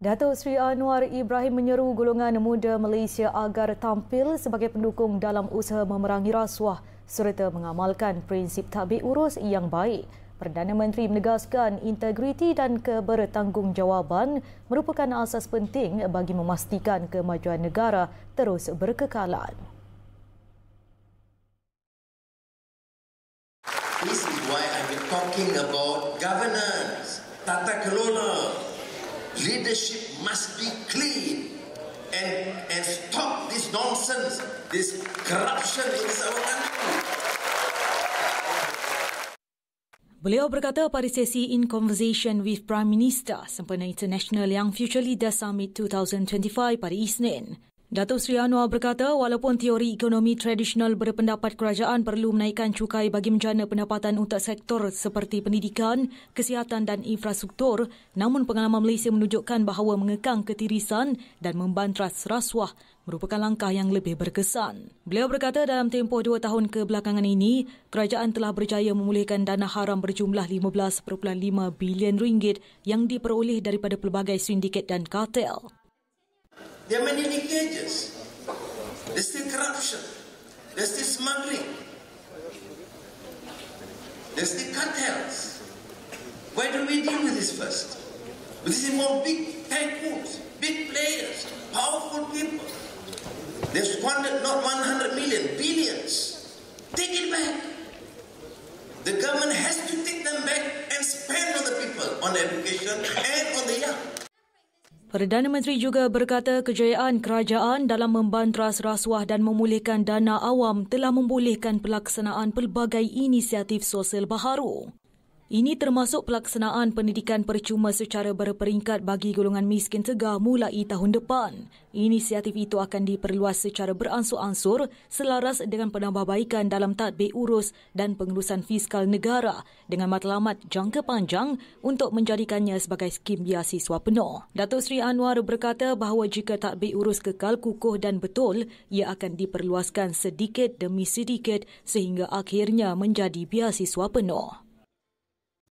Datuk Seri Anwar Ibrahim menyeru golongan muda Malaysia agar tampil sebagai pendukung dalam usaha memerangi rasuah serta mengamalkan prinsip tadbir urus yang baik. Perdana Menteri menegaskan integriti dan kebertanggungjawaban merupakan asas penting bagi memastikan kemajuan negara terus berkekalan. This is why I've been talking about governance, tata kelola. Leadership must be clean and stop this nonsense, this corruption in our country. Beliau berkata pada sesi In Conversation with Prime Minister sempena International Young Future Leader Summit 2025 pada Isnin. Datuk Seri Anwar berkata walaupun teori ekonomi tradisional berpendapat kerajaan perlu menaikkan cukai bagi menjana pendapatan untuk sektor seperti pendidikan, kesihatan dan infrastruktur, namun pengalaman Malaysia menunjukkan bahawa mengekang ketirisan dan membantras rasuah merupakan langkah yang lebih berkesan. Beliau berkata dalam tempoh 2 tahun kebelakangan ini, kerajaan telah berjaya memulihkan dana haram berjumlah 15.5 bilion ringgit yang diperoleh daripada pelbagai sindiket dan kartel. There are many leakages. There's still corruption. There's still smuggling. There's still cartels. Why don't we deal with this first? This involves big tycoons, big players, powerful people. They've squandered not 100 million, billions. Take it back. The government has to take them back and spend on the people, on education and on the young. Perdana Menteri juga berkata kejayaan kerajaan dalam membantras rasuah dan memulihkan dana awam telah membolehkan pelaksanaan pelbagai inisiatif sosial baharu. Ini termasuk pelaksanaan pendidikan percuma secara berperingkat bagi golongan miskin tegar mulai tahun depan. Inisiatif itu akan diperluas secara beransur-ansur selaras dengan penambahbaikan dalam tadbir urus dan pengurusan fiskal negara dengan matlamat jangka panjang untuk menjadikannya sebagai skim biasiswa penuh. Datuk Seri Anwar berkata bahawa jika tadbir urus kekal kukuh dan betul, ia akan diperluaskan sedikit demi sedikit sehingga akhirnya menjadi biasiswa penuh.